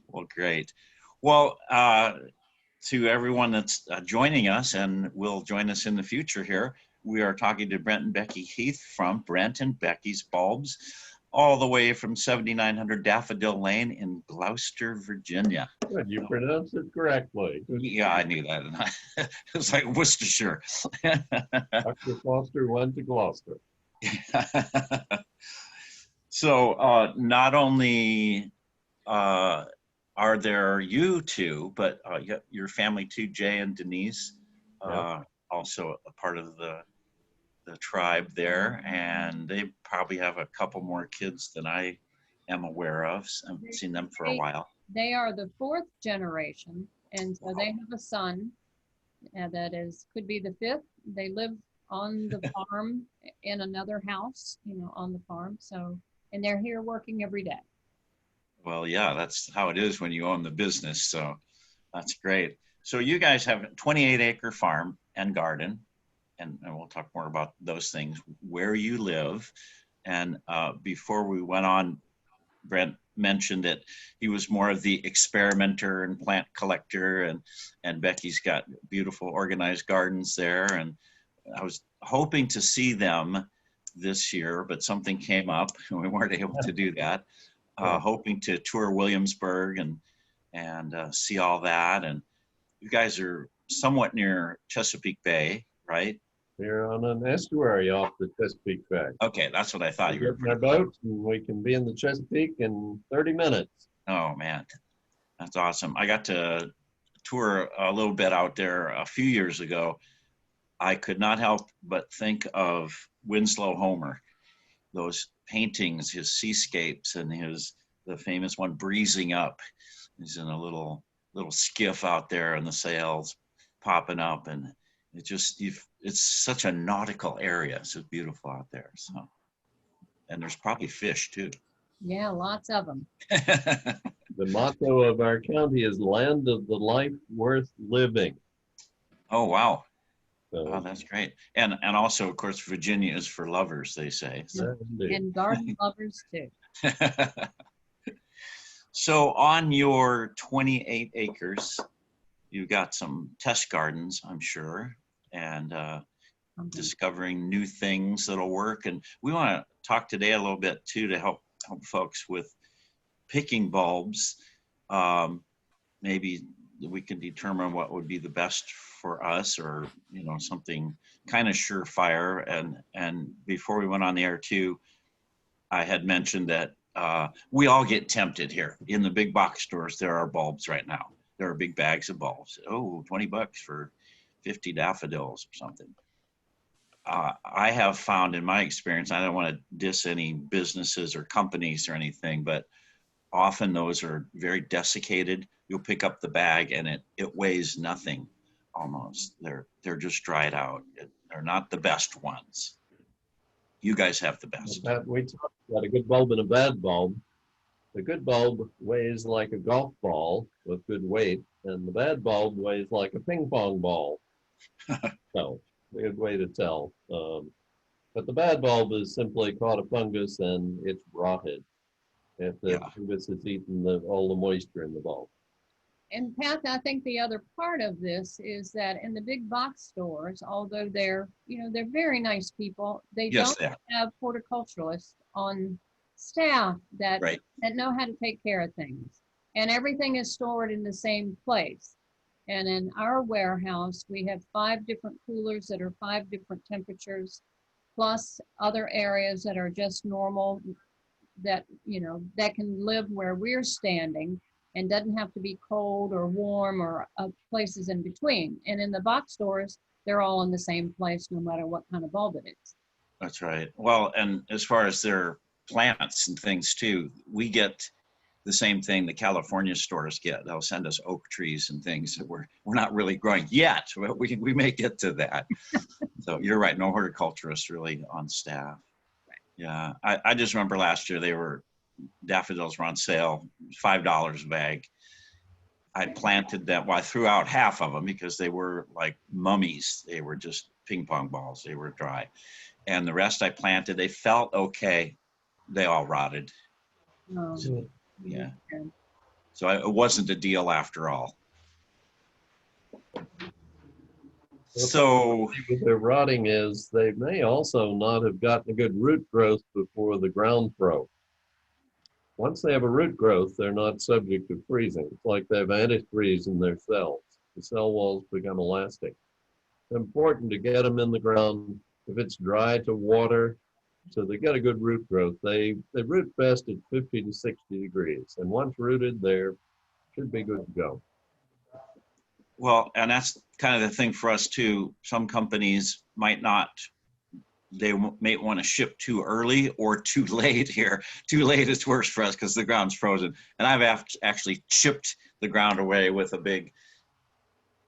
Well, great. Well, to everyone that's joining us and will join us in the future here, we are talking to Brent and Becky Heath from Brent and Becky's Bulbs, all the way from 7900 Daffodil Lane in Gloucester, Virginia. Good, you pronounced it correctly. Yeah, I knew that. It was like Worcestershire. Dr. Foster went to Gloucester. So not only are there you two, but your family too, Jay and Denise, also a part of the tribe there, and they probably have a couple more kids than I am aware of. I haven't seen them for a while. They are the fourth generation, and so they have a son that could be the fifth. They live on the farm in another house, on the farm. So, and they're here working every day. Well, yeah, that's how it is when you own the business. So that's great. So you guys have a 28-acre farm and garden, and we'll talk more about those things, where you live. And before we went on, Brent mentioned that he was more of the experimenter and plant collector, and Becky's got beautiful organized gardens there. And I was hoping to see them this year, but something came up and we weren't able to do that. Hoping to tour Williamsburg and see all that. And you guys are somewhat near Chesapeake Bay, right? We're on an estuary off the Chesapeake Bay. Okay, that's what I thought. You were in our boat, and we can be in the Chesapeake in 30 minutes. Oh man, that's awesome. I got to tour a little bit out there a few years ago. I could not help but think of Winslow Homer, those paintings, his seascapes, and the famous one, Breezing Up. He's in a little skiff out there and the sails popping up, and it's such a nautical area. It's so beautiful out there. So, and there's probably fish too. Yeah, lots of them. The motto of our county is "Land of the Life Worth Living." Oh wow. So, Oh, that's great. And also, of course, Virginia is for lovers, they say. So. And garden lovers too. So on your 28 acres, you've got some test gardens, I'm sure, and discovering new things that'll work. And we want to talk today a little bit too to help folks with picking bulbs. Maybe we can determine what would be the best for us, or something kind of surefire. And before we went on the air too, I had mentioned that we all get tempted here in the big box stores. There are bulbs right now. There are big bags of bulbs. Oh, $20 for 50 daffodils or something. I have found in my experience, I don't want to diss any businesses or companies or anything, but often those are very desiccated. You'll pick up the bag and it weighs nothing almost. They're just dried out. They're not the best ones. You guys have the best. We talked about a good bulb and a bad bulb. The good bulb weighs like a golf ball with good weight, and the bad bulb weighs like a ping pong ball. So, a good way to tell. But the bad bulb is simply caught a fungus and it's rotted. If the fungus has eaten all the moisture in the bulb. And Pat, I think the other part of this is that in the big box stores, although they're very nice people, they don't have horticulturalists on staff that know how to take care of things. And everything is stored in the same place. And in our warehouse, we have 5 different coolers that are 5 different temperatures, plus other areas that are just normal, that that can live where we're standing and doesn't have to be cold or warm or places in between. And in the box stores, they're all in the same place, no matter what kind of bulb it is. That's right. Well, and as far as their plants and things too, we get the same thing the California stores get. They'll send us oak trees and things that we're not really growing yet. We may get to that. So you're right. No horticulturists really on staff. Yeah, I just remember last year daffodils were on sale, $5 a bag. I planted them. Well, I threw out half of them because they were like mummies. They were just ping pong balls. They were dry. And the rest I planted, they felt okay. They all rotted. Oh. Yeah. Okay. So it wasn't a deal after all. So With their rotting is they may also not have gotten a good root growth before the ground froze. Once they have a root growth, they're not subject to freezing. It's like they have antifreeze in their cells. The cell walls become elastic. It's important to get them in the ground if it's dry to water, so they get a good root growth. They root best at 50 to 60 degrees, and once rooted, they should be good to go. well, and that's kind of the thing for us too. Some companies might not, they may want to ship too early or too late here. Too late is worse for us because the ground's frozen. And I've actually chipped the ground away with a big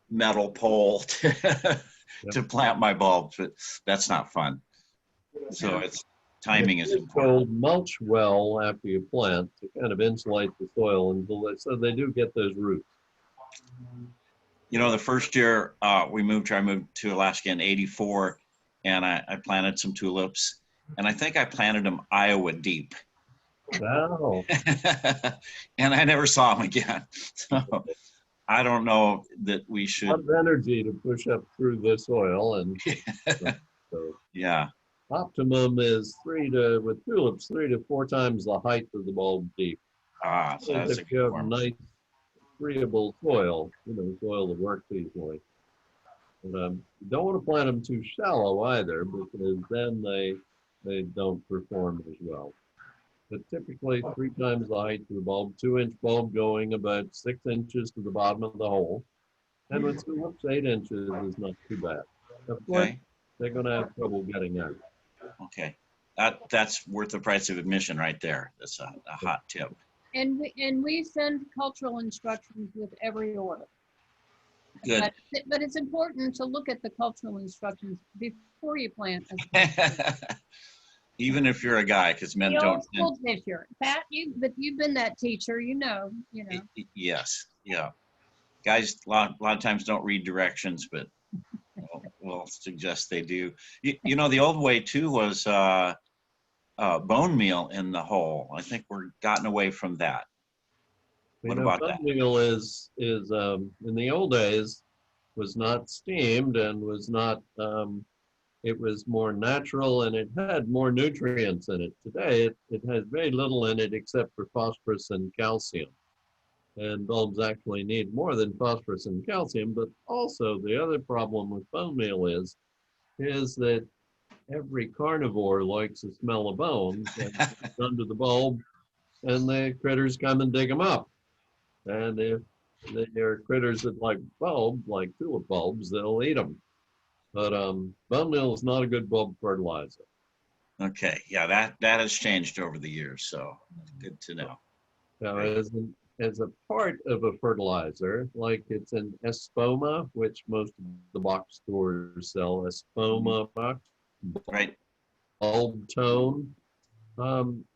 metal pole to plant my bulbs, but that's not fun. So it's timing is important. Mulch well after you plant to kind of insulate the soil, and so they do get those roots. You know, the first year we moved here, I moved to Alaska in '84, and I planted some tulips, and I think I planted them Iowa deep. Wow. And I never saw them again. So I don't know that we A should. lot of energy to push up through the soil, and so Yeah. optimum is with tulips 3 to 4 times the height of the bulb deep. So that's a If you good have one. nice breathable soil, soil that works easily. But you don't want to plant them too shallow either, because then they don't perform as well. But typically 3 times the height of the bulb, 2-inch bulb going about 6 inches to the bottom of the hole. And with tulips, 8 inches is not too bad. Of course, Okay. they're going to have trouble getting out. Okay. That's worth the price of admission right there. That's a hot tip. And we send cultural instructions with every order. Good. But it's important to look at the cultural instructions before you plant. Even if you're a guy, because men The don't. old school teacher, Pat, but you've been that teacher, Yes. Yeah. Guys, a lot of times don't read directions, but we'll suggest they do. You know, the old way too was bone meal in the hole. I think we're gotten away from that. What about that? Bone meal is in the old days was not steamed and was not. It was more natural and it had more nutrients in it. Today, it has very little in it except for phosphorus and calcium. And bulbs actually need more than phosphorus and calcium. But also, the other problem with bone meal is that every carnivore likes the smell of bones and it's under the bulb, and the critters come and dig them up. And if there are critters that like bulbs, like tulip bulbs, they'll eat them. But bone meal is not a good bulb fertilizer. Okay, yeah, that has changed over the years, so good to know. Now, as a part of a fertilizer, like it's an espoma, which most of the box stores sell, espoma box, Right. bulb tone.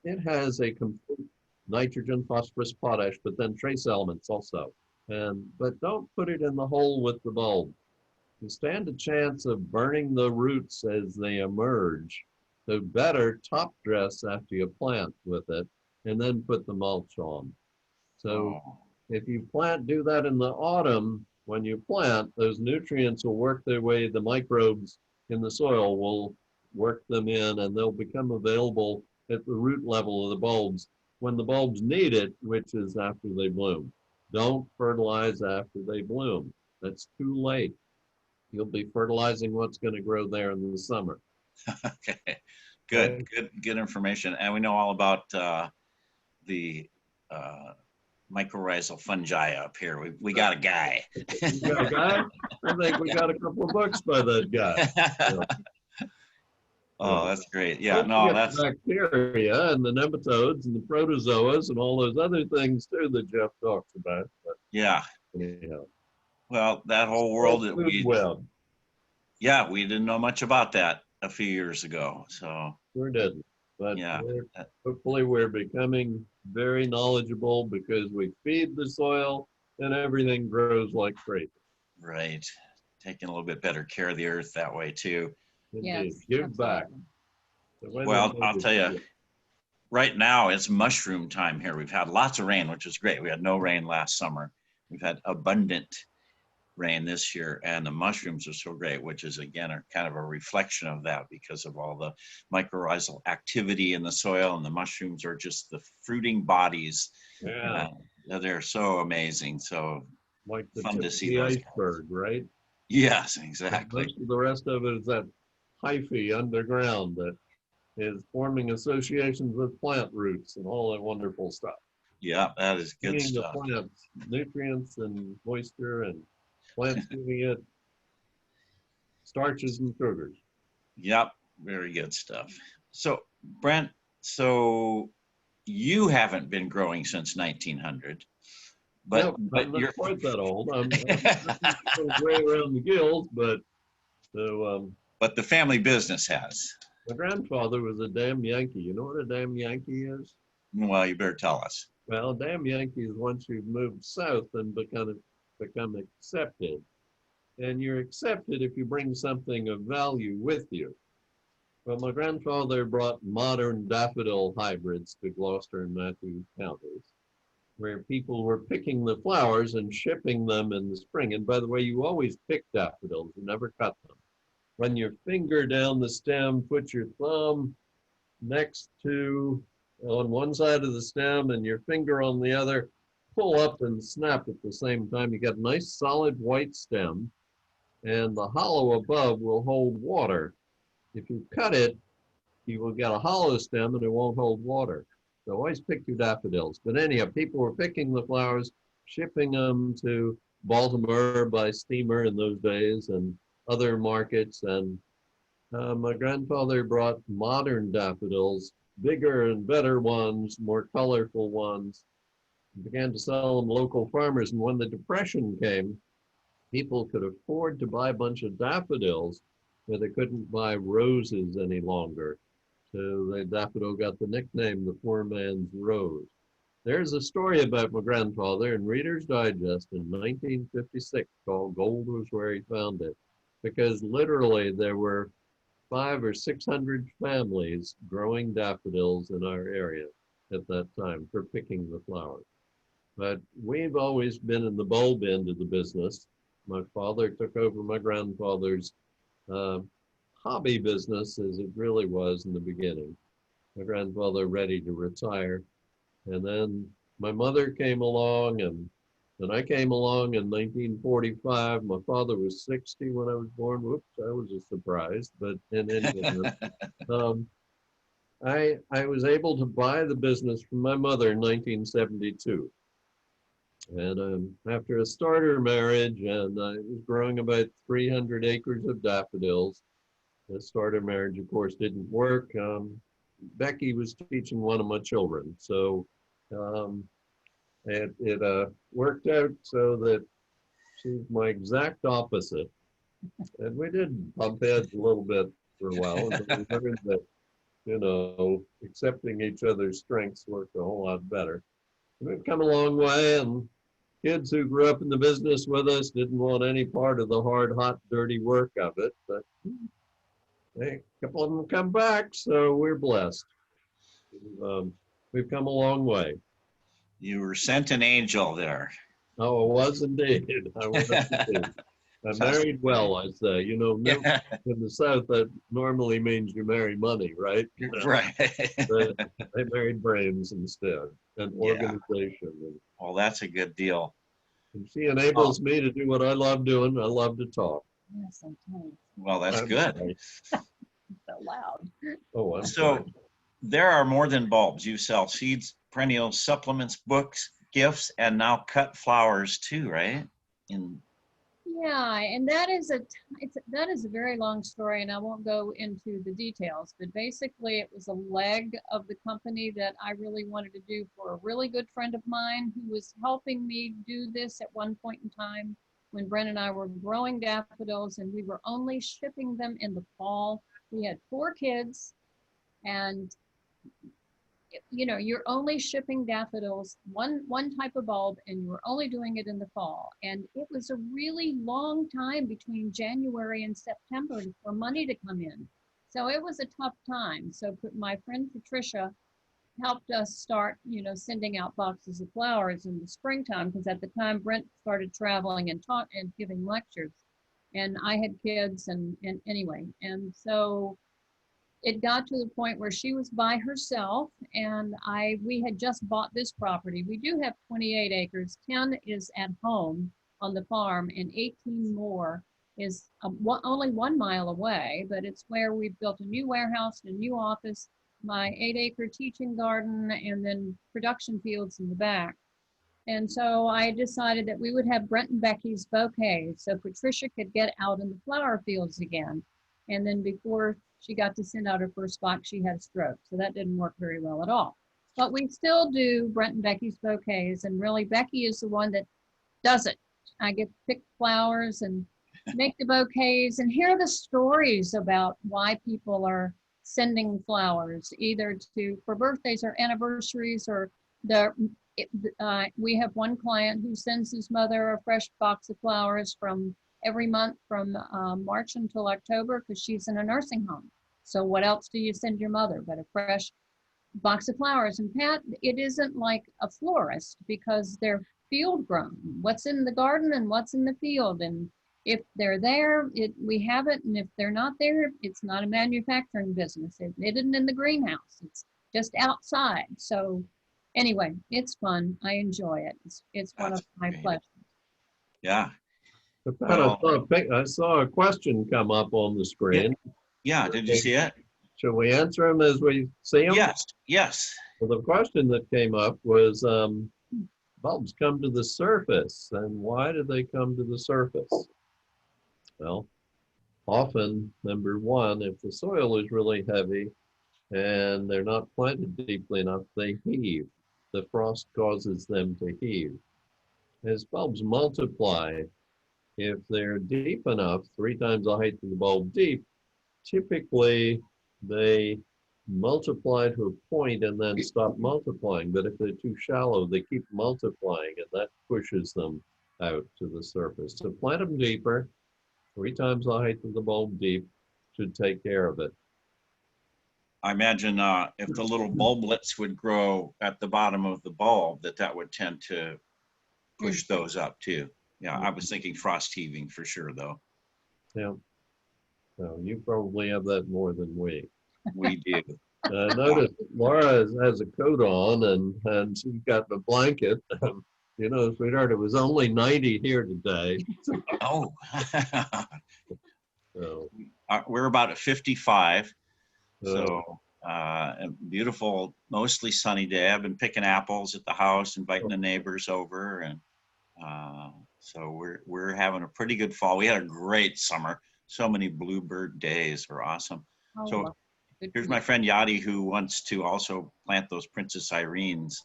It has a complete nitrogen, phosphorus, potash, but then trace elements also. But don't put it in the hole with the bulb. You stand a chance of burning the roots as they emerge. So better top dress after you plant with it and then put the mulch on. So if you do that in the autumn, when you plant, those nutrients will work their way, the microbes in the soil will work them in and they'll become available at the root level of the bulbs when the bulbs need it, which is after they bloom. Don't fertilize after they bloom. That's too late. You'll be fertilizing what's going to grow there in the summer. Okay, good information. And we know all about the mycorrhizal fungi up here. We got a guy. You got a guy? I think we got a couple of books by that guy. Oh, that's great. Yeah, no, that's bacteria and the nematodes and the protozoas and all those other things too that Jeff talks about. But, yeah. Well, that whole world that we didn't know much about that a few years ago. So sure didn't. But yeah, hopefully we're becoming very knowledgeable because we feed the soil and everything grows like crazy. Right. Taking a little bit better care of the earth that way too. Indeed. Give back. Well, I'll tell you, right now it's mushroom time here. We've had lots of rain, which is great. We had no rain last summer. We've had abundant rain this year, and the mushrooms are so great, which is again a kind of a reflection of that because of all the mycorrhizal activity in the soil, and the mushrooms are just the fruiting bodies. Yeah, They're so amazing. So like the fun tip to of see the those. iceberg, right? Yes, And exactly. most of the rest of it is that hyphae underground that is forming associations with plant roots and all that wonderful stuff. Yeah, that is good Giving the stuff. plants nutrients and moisture, and plants giving it starches and sugars. Yep, very good stuff. So, Brent, so you haven't been growing since 1900, but Nope, I'm not you're quite that old. I'm a little gray around the gills, but so but the family business has. my grandfather was a damn Yankee. You know what a damn Yankee is? Well, you better tell us. Well, a damn Yankee is once you've moved south and become accepted. And you're accepted if you bring something of value with you. Well, my grandfather brought modern daffodil hybrids to Gloucester and Matthews counties, where people were picking the flowers and shipping them in the spring. And by the way, you always pick daffodils, you never cut them. Run your finger down the stem, put your thumb next to on one side of the stem and your finger on the other, pull up and snap at the same time. You got a nice solid white stem, and the hollow above will hold water. If you cut it, you will get a hollow stem and it won't hold water. So always pick your daffodils. But anyhow, people were picking the flowers, shipping them to Baltimore by steamer in those days and other markets. And my grandfather brought modern daffodils, bigger and better ones, more colorful ones, and began to sell them to local farmers. And when the Depression came, people could afford to buy a bunch of daffodils, but they couldn't buy roses any longer. So the daffodil got the nickname the poor man's rose. There's a story about my grandfather in Reader's Digest in 1956 called Gold Was Where He Found It, because literally there were 500 or 600 families growing daffodils in our area at that time for picking the flowers. But we've always been in the bulb end of the business. My father took over my grandfather's uh, hobby business as it really was in the beginning. My grandfather ready to retire. And then my mother came along, and then I came along in 1945. My father was 60 when I was born. Whoops, I was a surprise. But in any event, um, I was able to buy the business from my mother in 1972. And after a starter marriage, and I was growing about 300 acres of daffodils. The starter marriage, of course, didn't work. Becky was teaching one of my children. So um, it worked out so that she's my exact opposite. And we did bump heads a little bit for a while. And we learned that, accepting each other's strengths worked a whole lot better. And we've come a long way, and kids who grew up in the business with us didn't want any part of the hard, hot, dirty work of it. But hey, a couple of them come back, so we're blessed. Um, we've come a long way. You were sent an angel there. Oh, it was indeed. I was indeed. I married well, I say. Yeah, In the South, that normally means you marry money, right? right. But I married brains instead, and Yeah. organization. Well, that's a good deal. And she Oh, enables me to do what I love doing. I love to talk. Yes, sometimes. well, that's I'm good. sorry. So loud. Oh, I'm sorry. So there are more than bulbs. You sell seeds, perennials, supplements, books, gifts, and now cut flowers too, right? In Yeah, and that is a very long story, and I won't go into the details. But basically, it was a leg of the company that I really wanted to do for a really good friend of mine who was helping me do this at one point in time when Brent and I were growing daffodils, and we were only shipping them in the fall. We had 4 kids, and you're only shipping daffodils, one type of bulb, and you were only doing it in the fall. And it was a really long time between January and September for money to come in. So it was a tough time. So my friend Patricia helped us start, sending out boxes of flowers in the springtime, because at the time Brent started traveling and taught and giving lectures, and I had kids, and anyway, and so it got to the point where she was by herself, and we had just bought this property. We do have 28 acres. 10 is at home on the farm, and 18 more is only 1 mile away, but it's where we built a new warehouse and a new office, my 8-acre teaching garden, and then production fields in the back. And so I decided that we would have Brent and Becky's bouquets so Patricia could get out in the flower fields again. And then before she got to send out her first box, she had a stroke. So that didn't work very well at all. But we still do Brent and Becky's bouquets. And really, Becky is the one that does it. I get to pick flowers and make the bouquets and hear the stories about why people are sending flowers, either for birthdays or anniversaries, or we have one client who sends his mother a fresh box of flowers from every month from March until October, because she's in a nursing home. So what else do you send your mother but a fresh box of flowers? And Pat, it isn't like a florist, because they're field grown. What's in the garden and what's in the field. And if they're there, we have it. And if they're not there, it's not a manufacturing business. It isn't in the greenhouse. It's just outside. So anyway, it's fun. I enjoy it. It's one of my pleasures. Yeah. Well, I saw a question come up on the screen. Yeah. Did you see it? Shall we answer them as we see them? Yes. Well, the question that came up was, bulbs come to the surface, and why do they come to the surface? Well, often, number one, if the soil is really heavy and they're not planted deeply enough, they heave. The frost causes them to heave. As bulbs multiply, if they're deep enough, 3 times the height of the bulb deep, typically they multiply to a point and then stop multiplying. But if they're too shallow, they keep multiplying, and that pushes them out to the surface. So plant them deeper, 3 times the height of the bulb deep, should take care of it. I imagine if the little bulblets would grow at the bottom of the bulb, that would tend to push those up too. Yeah, I was thinking frost heaving for sure, though. Yeah. So you probably have that more than we. We do. I noticed Laura has a coat on, and she's got the blanket. Sweetheart, it was only 90 here today. Oh. So, we're about at 55. So a beautiful, mostly sunny day. I've been picking apples at the house, inviting the neighbors over, and so we're having a pretty good fall. We had a great summer. So many bluebird days were awesome. So here's my friend Yadi, who wants to also plant those Princess Irenes,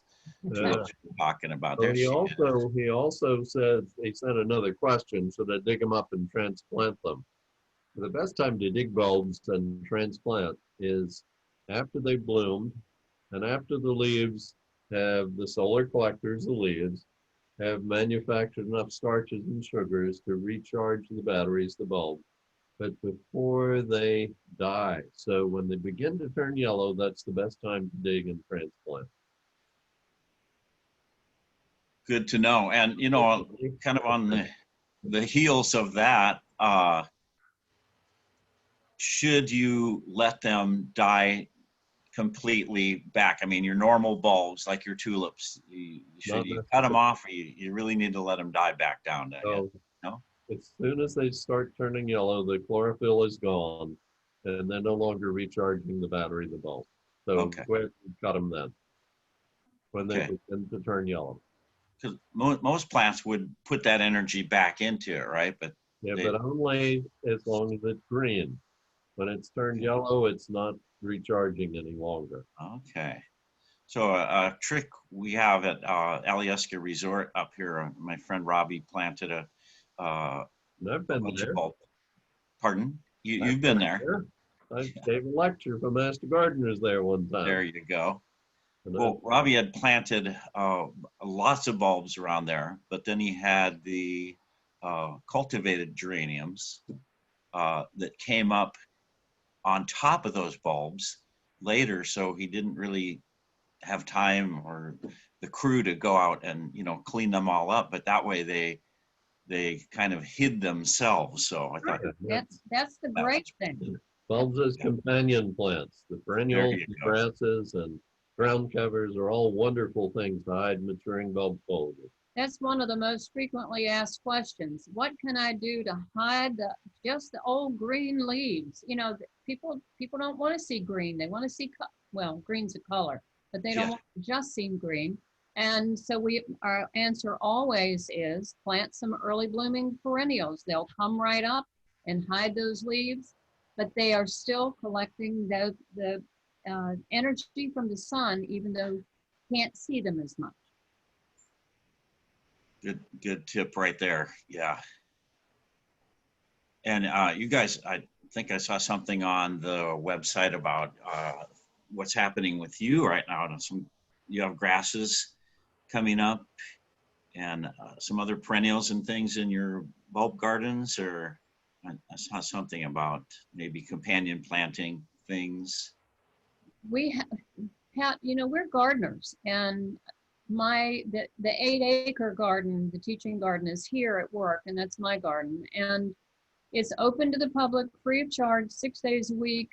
which we're talking about. There he also said he sent another question, should I dig them up and transplant them? The best time to dig bulbs and transplant is after they've bloomed and after the leaves have the solar collectors, the leaves, have manufactured enough starches and sugars to recharge the batteries, the bulb, but before they die. So when they begin to turn yellow, that's the best time to dig and transplant. Good to know. And, kind of on the heels of that, should you let them die completely back? I mean, your normal bulbs, like your tulips, should you cut them off, or you really need to let them die back down to no? As soon as they start turning yellow, the chlorophyll is gone, and they're no longer recharging the battery of the bulb. So go ahead and cut them then, when they begin to turn yellow. Because most plants would put that energy back into it, right? But but only as long as it's green. When it's turned yellow, it's not recharging any longer. Okay. So a trick we have at Alyeska Resort up here, my friend Robbie planted I've been there. Pardon? You've been there. I gave a lecture for Master Gardeners there one time. There you go. Well, Robbie had planted lots of bulbs around there, but then he had the cultivated geraniums that came up on top of those bulbs later, so he didn't really have time or the crew to go out and, you know, clean them all up, but that way they kind of hid themselves. So I thought That's the that was great thing. Bulbs as companion plants, the perennials, you the go. grasses, and ground covers are all wonderful things to hide maturing bulb foliage. That's one of the most frequently asked questions. What can I do to hide just the old green leaves? You know, people don't want to see green. They want to see, well, green's a color, but they don't Yeah. want to just see green. And so our answer always is plant some early blooming perennials. They'll come right up and hide those leaves, but they are still collecting the energy from the sun, even though you can't see them as much. Good tip right there. Yeah. And you guys, I think I saw something on the website about what's happening with you right now. And you have grasses coming up and some other perennials and things in your bulb gardens, or I saw something about maybe companion planting things. We have, you know, we're gardeners, and the 8-acre garden, the teaching garden, is here at work, and that's my garden, and it's open to the public, free of charge, 6 days a week,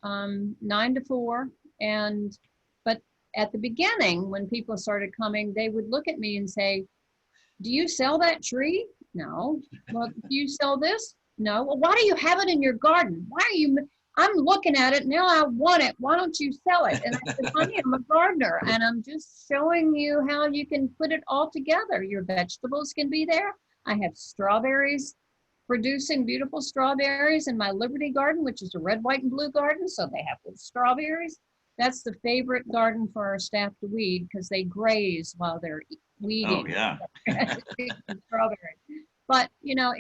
9 to 4. And but at the beginning, when people started coming, they would look at me and say, "Do you sell that tree?" No. Well, do you sell this? No. Well, why do you have it in your garden? Why are you? I'm looking at it now. I want it. Why don't you sell it? And I said, "Honey, I'm a gardener, and I'm just showing you how you can put it all together. Your vegetables can be there. I have strawberries, producing beautiful strawberries in my Liberty garden, which is a red, white, and blue garden. So they have the strawberries. That's the favorite garden for our staff to weed because they graze while they're weeding." Oh yeah. Strawberries. But you know,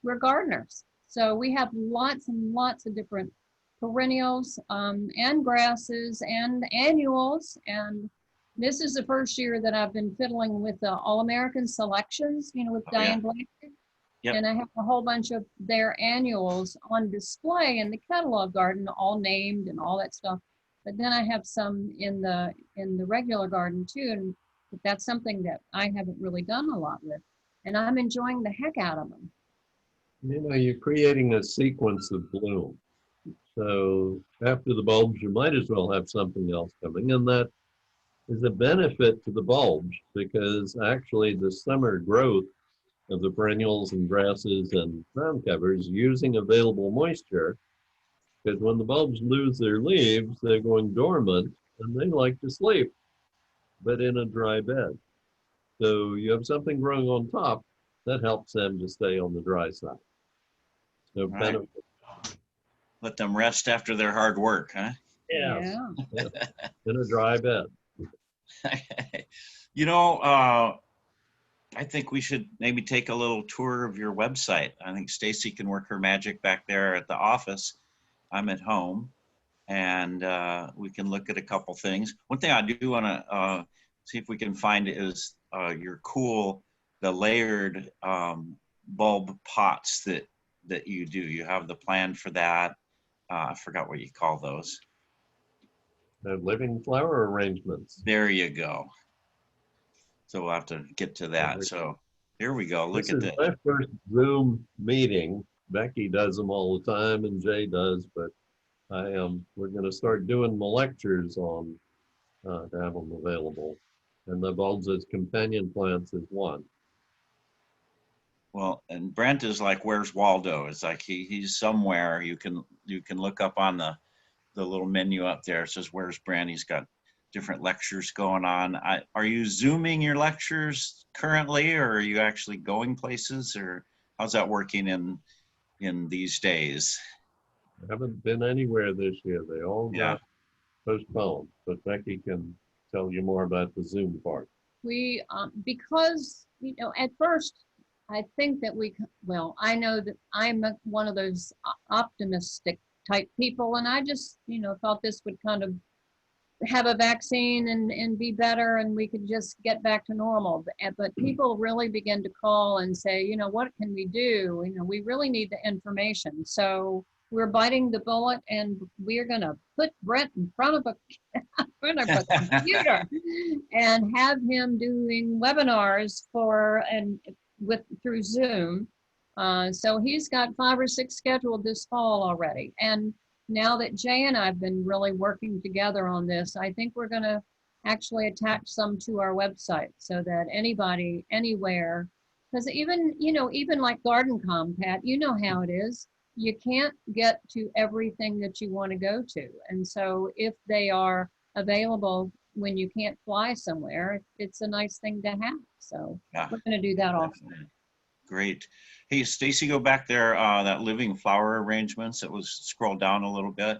we're gardeners. So we have lots and lots of different perennials and grasses and annuals. And this is the first year that I've been fiddling with the All-American selections, you know, with Diane Blanchard. Yep. And I have a whole bunch of their annuals on display in the catalog garden, all named and all that stuff. But then I have some in the regular garden too, and that's something that I haven't really done a lot with. And I'm enjoying the heck out of them. You know, you're creating a sequence of bloom. So after the bulbs, you might as well have something else coming. And that is a benefit to the bulbs because actually the summer growth of the perennials and grasses and ground covers using available moisture, because when the bulbs lose their leaves, they're going dormant and they like to sleep, but in a dry bed. So you have something growing on top that helps them to stay on the dry side. So Right. Let them rest after their hard work, huh? Yes. Yeah. In a dry bed. You know, I think we should maybe take a little tour of your website. I think Stacy can work her magic back there at the office. I'm at home, and we can look at a couple things. One thing I do want to see if we can find is the layered bulb pots that you do. You have the plan for that. I forgot what you call those. The living flower arrangements. There you go. So we'll have to get to that. So here we go. Look at this. This is my first Zoom meeting. Becky does them all the time and Jay does, but we're going to start doing my lectures on to have them available. And the bulbs as companion plants is one. Well, and Brent is like, where's Waldo? It's like he's somewhere. You can look up on the little menu up there. It says, where's Brent? He's got different lectures going on. Are you Zooming your lectures currently, or are you actually going places, or how's that working in these days? I haven't been anywhere this year. They all got postponed, but Becky can tell you more about the Zoom part. We, because, you know, at first, I think that I know that I'm one of those optimistic type people, and I just, you know, thought this would kind of have a vaccine and be better and we could just get back to normal. But people really begin to call and say, you know, what can we do? You know, we really need the information. So we're biting the bullet, and we're going to put Brent in front of a computer and have him doing webinars through Zoom. So he's got 5 or 6 scheduled this fall already. And now that Jay and I've been really working together on this, I think we're going to actually attach some to our website so that anybody, anywhere, because even like Garden Pat, you know how it is. You can't get to everything that you want to go to. And so if they are available when you can't fly somewhere, it's a nice thing to have. So Yeah, we're going to do that also. Great. Hey, Stacy, go back there, that living flower arrangements. It was scrolled down a little bit.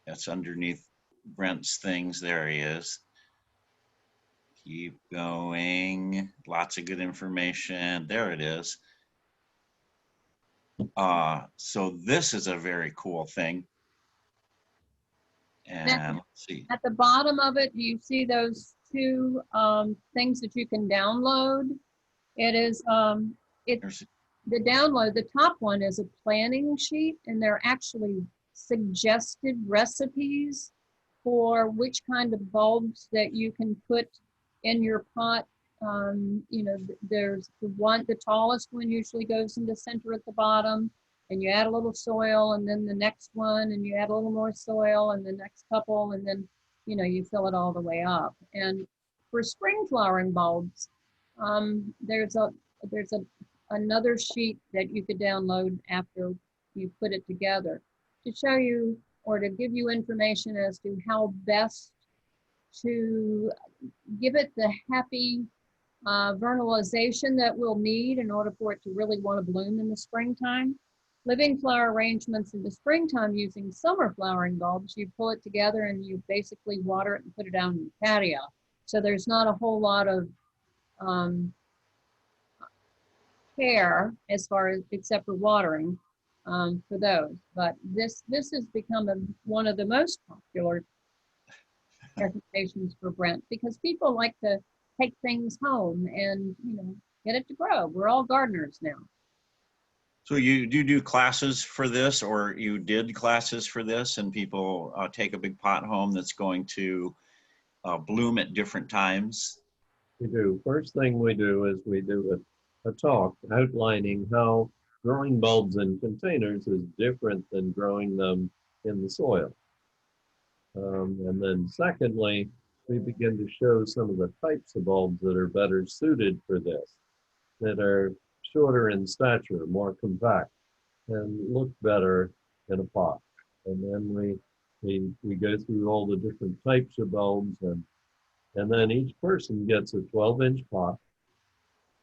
That's underneath Brent's things. There he is. Keep going. Lots of good information. There it is. So this is a very cool thing. And let's see. At the bottom of it, you see those 2 things that you can download. It is the download. The top one is a planning sheet, and they're actually suggested recipes for which kind of bulbs that you can put in your pot. There's the tallest one usually goes in the center at the bottom, and you add a little soil, and then the next one, and you add a little more soil, and the next couple, and then you fill it all the way up. And for spring flowering bulbs, there's another sheet that you could download after you put it together to show you or to give you information as to how best to give it the happy vernalization that we'll need in order for it to really want to bloom in the springtime. Living flower arrangements in the springtime using summer flowering bulbs, you pull it together and you basically water it and put it down in the patio. So there's not a whole lot of care as far as except for watering for those. But this has become one of the most popular presentations for Brent because people like to take things home and get it to grow. We're all gardeners now. So you do classes for this, or you did classes for this, and people take a big pot home that's going to bloom at different times? We do. First thing we do is we do a talk outlining how growing bulbs in containers is different than growing them in the soil. And then secondly, we begin to show some of the types of bulbs that are better suited for this, that are shorter in stature, more compact, and look better in a pot. And then we go through all the different types of bulbs, and then each person gets a 12-inch pot,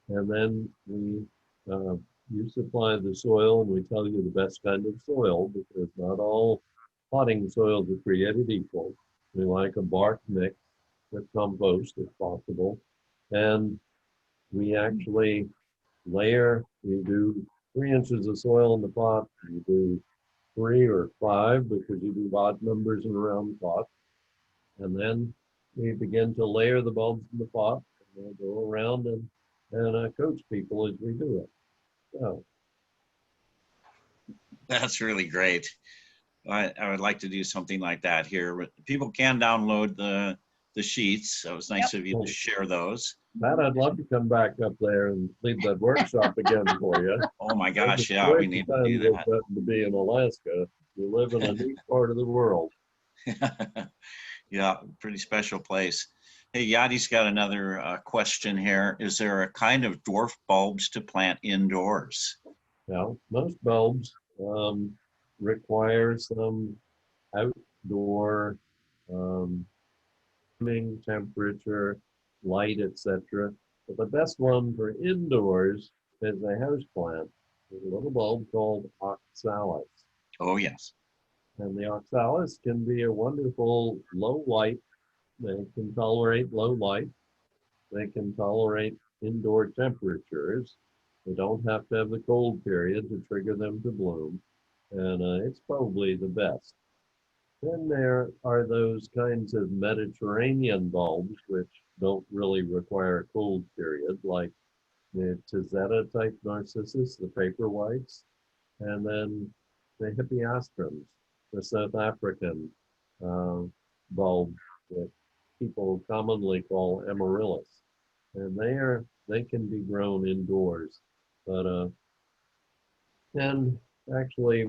and then you supply the soil, and we tell you the best kind of soil, because not all potting soils are created equal. We like a bark mix with compost if possible. And we actually layer, we do 3 inches of soil in the pot, we do 3 or 5 because you do odd numbers in a round pot. And then we begin to layer the bulbs in the pot, and we'll go around and coach people as we do it. So. That's really great. I would like to do something like that here. People can download the sheets. So it was nice of you to share those. Matt, I'd love to come back up there and lead that workshop again for you. Oh my gosh, yeah, we need to do that. To be in Alaska. You live in a neat part of the world. Yeah, pretty special place. Hey, Yadi's got another question here. Is there a kind of dwarf bulbs to plant indoors? Now, most bulbs require some outdoor temperature, light, etc. But the best one for indoors is a house plant. There's a little bulb called oxalis. Oh, yes. And the oxalis can be a wonderful low light. They can tolerate low light. They can tolerate indoor temperatures. They don't have to have the cold period to trigger them to bloom. And it's probably the best. Then there are those kinds of Mediterranean bulbs which don't really require a cold period, like the Tizeta type narcissus, the paper whites. And then the hippeastrums, the South African bulb that people commonly call amaryllis. And they can be grown indoors. But and actually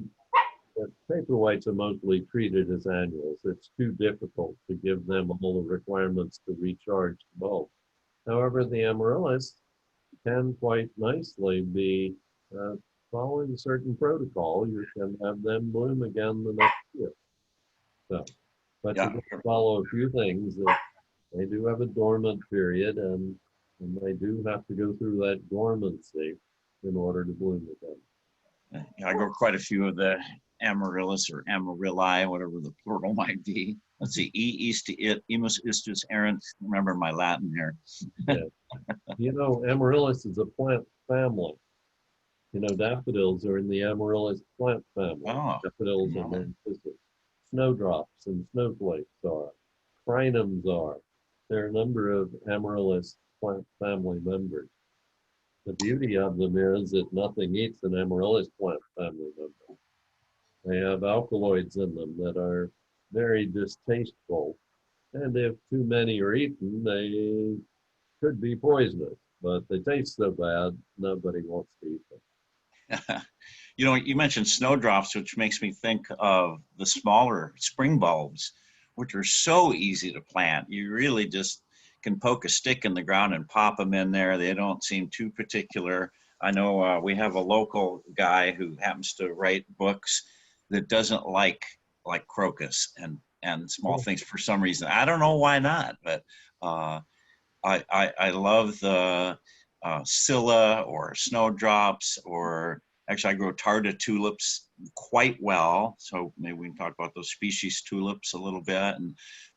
paperwhites are mostly treated as annuals. It's too difficult to give them all the requirements to recharge the bulb. However, the amaryllis can quite nicely be following a certain protocol. You can have them bloom again the next year. So, but Yeah. you have to follow a few things. That they do have a dormant period, and they do have to go through that dormancy in order to bloom again. I grow quite a few of the amaryllis or amarylli, whatever the plural might be. Let's see, emus istus errant. Remember my Latin here. Yeah. You know, amaryllis is a plant family. You know, daffodils are in the amaryllis plant family. Oh, Daffodils are narcissus. Snowdrops and snowflakes are. Crinums are. There are a number of amaryllis plant family members. The beauty of them is that nothing eats an amaryllis plant family member. They have alkaloids in them that are very distasteful, and if too many are eaten, they could be poisonous, but they taste so bad, nobody wants to eat them. You know, you mentioned snowdrops, which makes me think of the smaller spring bulbs, which are so easy to plant. You really just can poke a stick in the ground and pop them in there. They don't seem too particular. I know we have a local guy who happens to write books that doesn't like crocus and small things for some reason. I don't know why not, but I love the scilla or snowdrops, or actually I grow tarda tulips quite well. So maybe we can talk about those species tulips a little bit.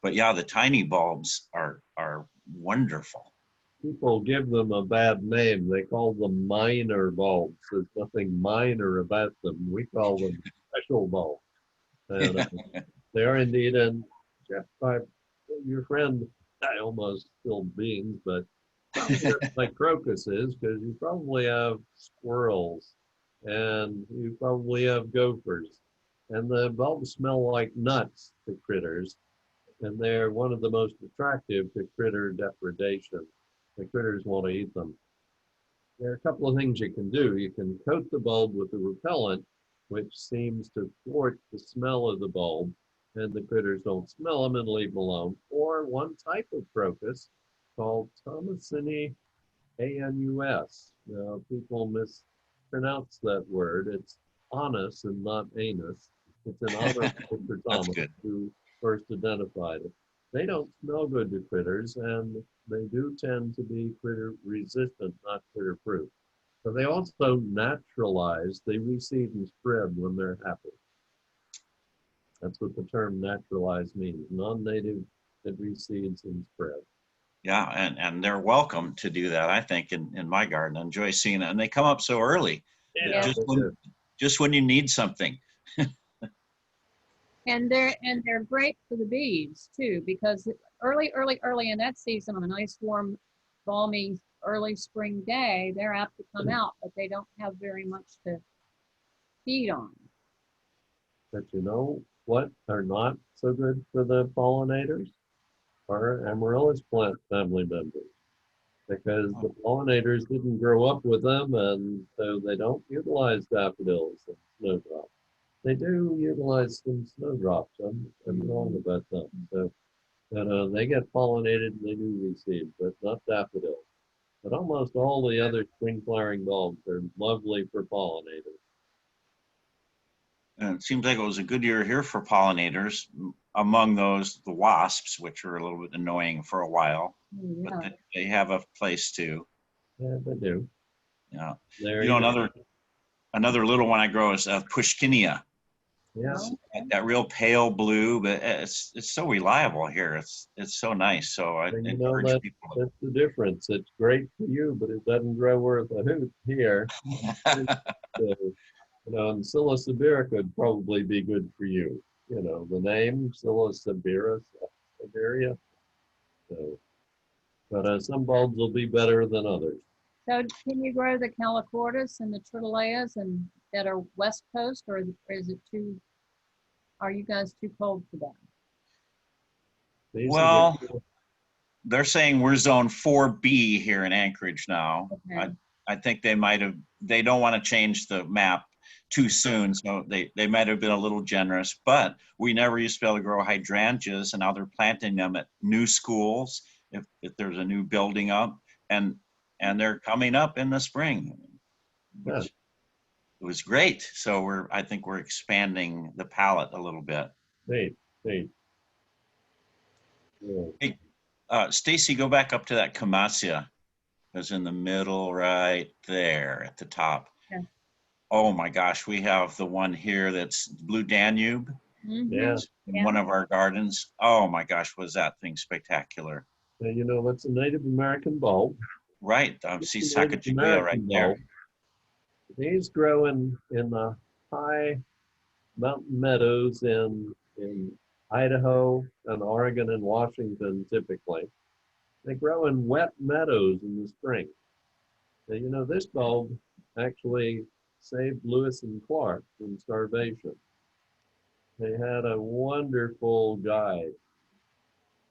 But yeah, the tiny bulbs are wonderful. People give them a bad name. They call them minor bulbs. There's nothing minor about them. We call them special bulbs. And they are indeed. And Jeff, your friend, I almost spilled beans, but like crocuses, because you probably have squirrels and you probably have gophers. And the bulbs smell like nuts to critters, and they're one of the most attractive to critter depredation. The critters want to eat them. There are a couple of things you can do. You can coat the bulb with a repellent, which seems to thwart the smell of the bulb, and the critters don't smell them and leave them alone. Or one type of crocus called Thomasini anus. Now, people mispronounce that word. It's anus and not anus. It's an honor to Mr. Thomas, who first identified it. They don't smell good to critters, and they do tend to be critter resistant, not critter proof. But they also naturalize. They reseed and spread when they're happy. That's what the term naturalize means. Non-native that reseeds and spread. Yeah, and they're welcome to do that, I think, in my garden. I enjoy seeing it. And they come up so early, Yeah. just when you need something. And they're great for the bees too, because early in that season, on a nice warm, balmy early spring day, they're apt to come out, but they don't have very much to feed on. But you know what are not so good for the pollinators? Are amaryllis plant family members, because the pollinators didn't grow up with them, and so they don't utilize daffodils and snowdrops. They do utilize some snowdrops. I'm wrong about them. So, and they get pollinated and they do reseed, but not daffodils. But almost all the other spring flowering bulbs are lovely for pollinators. And it seems like it was a good year here for pollinators. Among those, the wasps, which were a little bit annoying for a while, but they have a place too. Yeah, they do. Yeah. There you know, another little one I grow is Pushkinia. Yes. That real pale blue, but it's so reliable here. It's so nice. So I encourage people. That's the difference. It's great for you, but it doesn't grow worth a hoot here. And psilocyberica would probably be good for you. You know, the name psilocyberia. So, but some bulbs will be better than others. So can you grow the calicortus and the triteleas and that are West Coast, or is it too, are you guys too cold for that? These are Well, the, they're saying we're zone 4B here in Anchorage now. Okay. I think they don't want to change the map too soon, so they might have been a little generous, but we never used to be able to grow hydrangeas, and now they're planting them at new schools if there's a new building up, and they're coming up in the spring, yeah, which it was great. So I think we're expanding the palette a little bit. neat, neat. Yeah. Hey, Stacy, go back up to that Camasia. It's in the middle right there at the top. Yeah. Oh my gosh, we have the one here that's Blue Danube Mhm. Yeah. in Yeah. one of our gardens. Oh my gosh, was that thing spectacular. And you know, that's a Native American bulb. Right, I It's see a Native Sacagawea right American there. bulb. These grow in the high mountain meadows in Idaho and Oregon and Washington typically. They grow in wet meadows in the spring. Now, you know, this bulb actually saved Lewis and Clark from starvation. They had a wonderful guide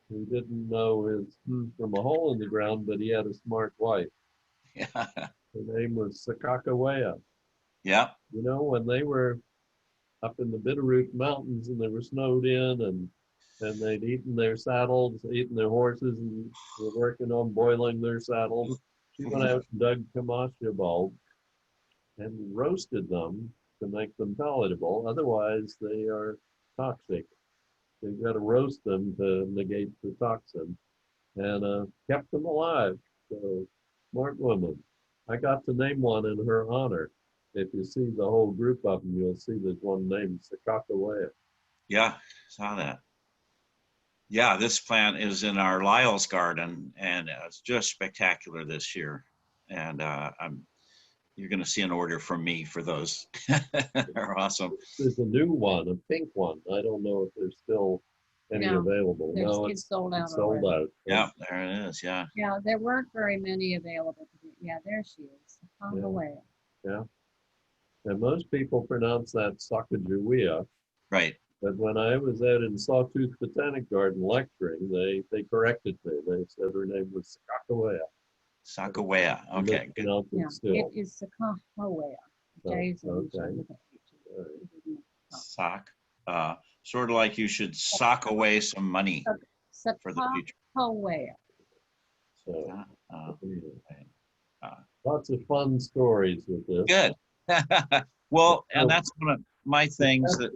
who didn't know his from a hole in the ground, but he had a smart wife. Yeah, Her name was Sakakawea. yeah, You know, when they were up in the Bitterroot Mountains and they were snowed in and they'd eaten their saddles, eaten their horses, and were working on boiling their saddles. She went out and dug Camasia bulbs and roasted them to make them palatable. Otherwise, they are toxic. You've got to roast them to negate the toxin, and kept them alive. So, smart woman. I got to name one in her honor. If you see the whole group of them, you'll see there's one named Sakakawea. yeah, saw that. Yeah, this plant is in our Lyle's garden, and it's just spectacular this year. And you're going to see an order from me for those. They're awesome. There's a new one, a pink one. I don't know if there's still any No, available. No, It's sold out it's sold already. out. Yeah, there it is. Yeah. Yeah, there weren't very many available. Yeah, there she is. On the way. Yeah. And most people pronounce that Sacagawea. Right. But when I was out in Sawtooth Botanic Garden lecturing, they corrected me. They said her name was Sakakawea. Sacagawea. Okay, good. Yeah, Still. it is Sakahawea. J's and okay. H's. Sock. Sort of like you should sock away some money for the future. Sakahawea. So, Uh, lots of fun stories with this. good. Well, and that's one of my things that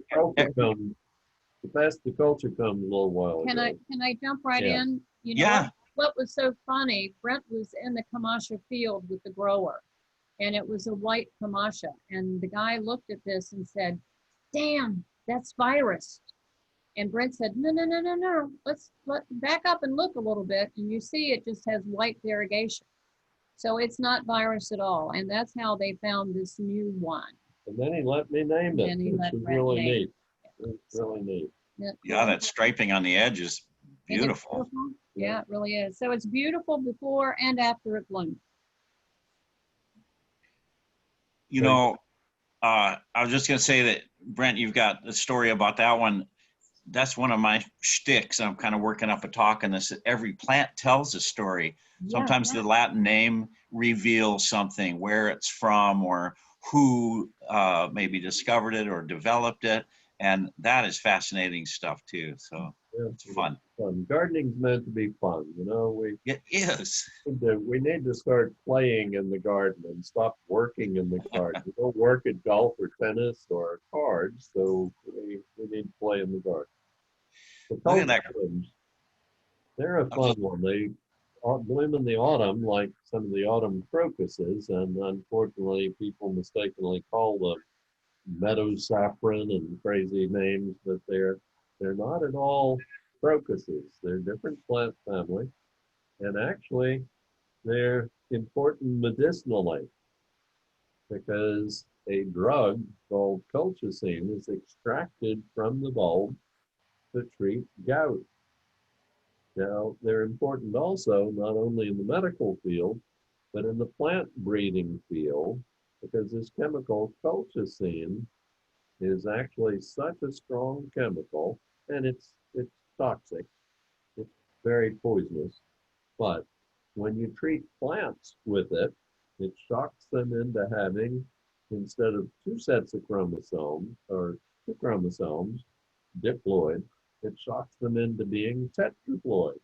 The culture comes a little while Can ago. I jump right Yeah. in? You know Yeah. what was so funny? Brent was in the Camasia field with the grower, and it was a white Camasia. And the guy looked at this and said, "Damn, that's virus." And Brent said, "No, no, no, no, no. Let's back up and look a little bit." And you see, it just has white variegation, so it's not virus at all. And that's how they found this new one. And then he let me name it, which was really neat. It's really neat. Yeah, that striping on the edge is beautiful. Yeah, it really is. So it's beautiful before and after it blooms. You know, I was just going to say that, Brent, you've got the story about that one. That's one of my shticks. I'm kind of working up a talk on this. Every plant tells a story. Sometimes the Latin name reveals something, where it's from or who maybe discovered it or developed it. And that is fascinating stuff too. So it's fun. Gardening's meant to be fun, you know. It is. We need to start playing in the garden and stop working in the garden. We don't work at golf or tennis or cards, so we need to play in the garden. Look at that. They're a fun one. They bloom in the autumn, like some of the autumn crocuses, and unfortunately, people mistakenly call them meadow saffron and crazy names, but they're not at all crocuses. They're different plant family, and actually, they're important medicinally because a drug called colchicine is extracted from the bulb to treat gout. Now, they're important also, not only in the medical field, but in the plant breeding field, because this chemical colchicine is actually such a strong chemical, and it's toxic. It's very poisonous. But when you treat plants with it, it shocks them into having, instead of two sets of chromosomes or two chromosomes, diploid, it shocks them into being tetraploid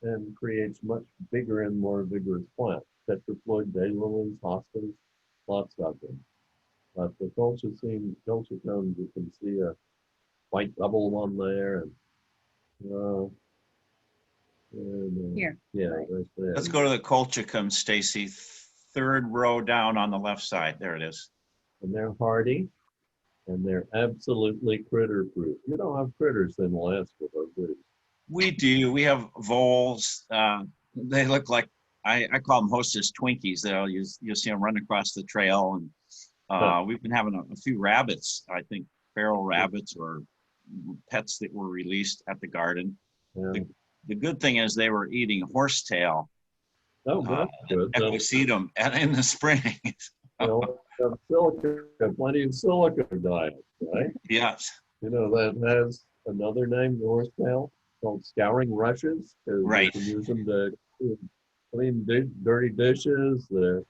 and creates much bigger and more vigorous plants. Tetraploid daylilies, hostas, lots of them. But the colchicones, you can see a white double one there, Here. yeah, Right. right there. Let's go to the colchicum, Stacy. Third row down on the left side. There it is. And they're hardy, and they're absolutely critter proof. You don't have critters in Alaska, though, do you? We do. We have voles. They look like, I call them hostess Twinkies. You'll see them run across the trail. And we've been having a few rabbits, I think feral rabbits or pets that were released at the garden. Yeah. The good thing is they were eating horsetail, Oh, that's good. equisetum, and in the spring. Well, have silica, plenty of silica diet, right? Yes. You know, that has another name, the horsetail, called scouring rushes, because Right. you can use them to clean dirty dishes. They're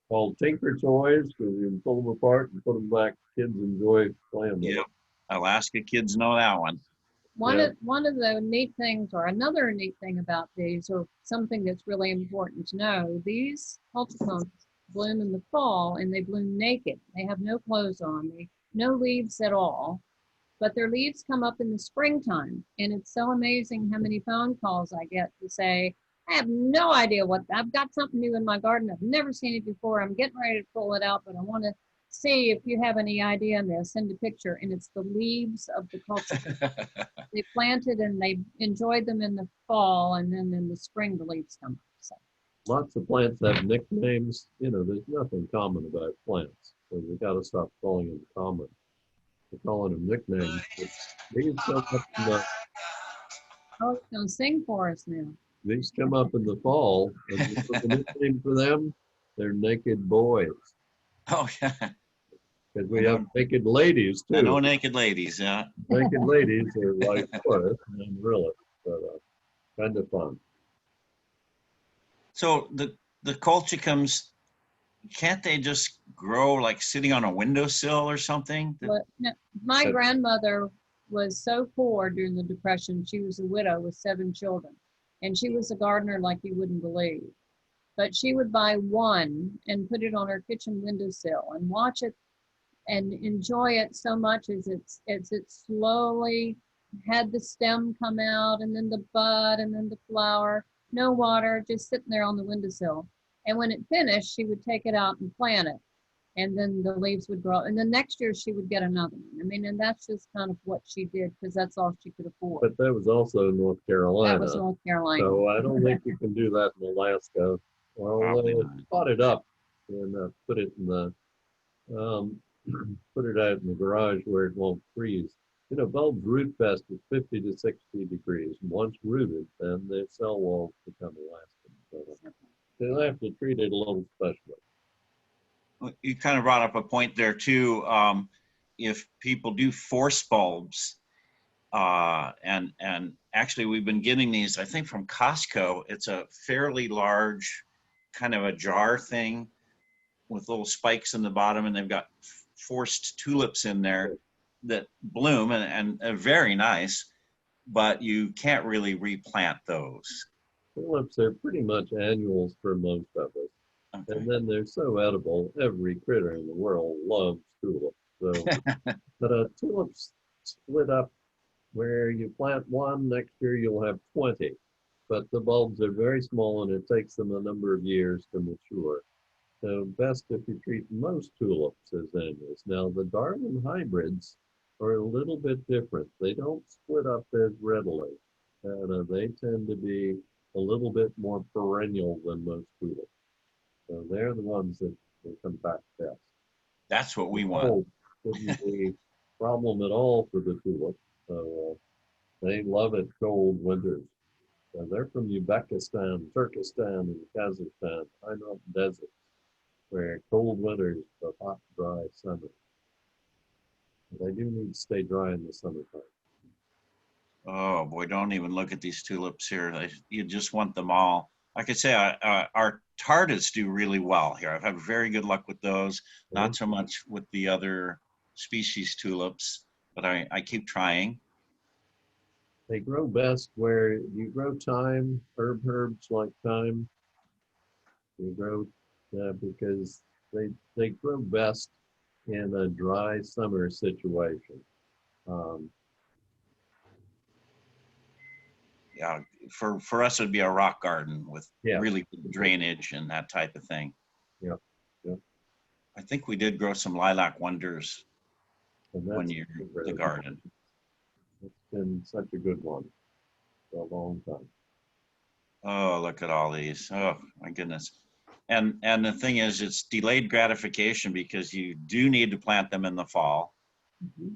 called tinker toys, because you can pull them apart and put them back. Kids enjoy playing with Yep. Alaska kids know that one. One Yeah. of one of the neat things, or another neat thing about these, or something that's really important to know, these colchicones bloom in the fall and they bloom naked. They have no clothes on, no leaves at all, but their leaves come up in the springtime. And it's so amazing how many phone calls I get to say, I have no idea I've got something new in my garden. I've never seen it before. I'm getting ready to pull it out, but I want to see if you have any idea on this. Send a picture. And it's the leaves of the colchicum. They planted and they enjoyed them in the fall, and then in the spring the leaves come up. So Lots of plants have nicknames. You know, there's nothing common about plants, so we got to stop calling them common. We're calling them nicknames. These come up in the oh, it's gonna sing for us now. These come up in the fall, and the nickname for them, they're naked boys. Oh yeah. Because we have naked ladies I know too. naked ladies. Yeah. Naked ladies are like Taurus and really, but kind of fun. So the colchicums, can't they just grow like sitting on a windowsill or something? But no, my But- grandmother was so poor during the Depression. She was a widow with 7 children, and she was a gardener like you wouldn't believe. But she would buy one and put it on her kitchen windowsill and watch it and enjoy it so much as it slowly had the stem come out and then the bud and then the flower, no water, just sitting there on the windowsill. And when it finished, she would take it out and plant it. And then the leaves would grow. And the next year she would get another one. I mean, and that's just kind of what she did because that's all she could afford. But that was also North Carolina. That was North Carolina. So I don't think you can do that in Alaska. Well, Probably they not. pot it up and put it in the put it out in the garage where it won't freeze. You know, bulbs root best at 50 to 60 degrees. Once rooted, then the cell walls become elastic. So they'll have to treat it a little specially. You kind of brought up a point there too. If people do force bulbs, and actually we've been getting these, I think from Costco. It's a fairly large kind of a jar thing with little spikes in the bottom, and they've got forced tulips in there that bloom and are very nice, but you can't really replant those. Tulips are pretty much annuals for most of us. Okay. And then they're so edible, every critter in the world loves tulips. So, but tulips split up where you plant one, next year you'll have 20. But the bulbs are very small and it takes them a number of years to mature. So best if you treat most tulips as annuals. Now the Darwin hybrids are a little bit different. They don't split up as readily. And they tend to be a little bit more perennial than most tulips. So they're the ones that will come back best. That's what we want. Cold wouldn't be a problem at all for the tulips. So they love it cold winters. So they're from Uzbekistan, Turkestan, and Kazakhstan, high mountain deserts, where cold winters, the hot, dry summer. They do need to stay dry in the summertime. Oh boy, don't even look at these tulips here. You just want them all. Like I say, our Tardas do really well here. I've had very good luck with those. Not so much with the other species tulips, but I keep trying. They grow best where you grow thyme, herbs like thyme. You grow because they grow best in a dry summer situation. Um, Yeah, for us, it'd be a rock garden with yeah, really good drainage and that type of thing. yeah, yeah. I think we did grow some lilac wonders And one that's year, the garden. it's been such a good one for a long time. Oh, look at all these. Oh, my goodness. And the thing is, it's delayed gratification because you do need to plant them in the fall,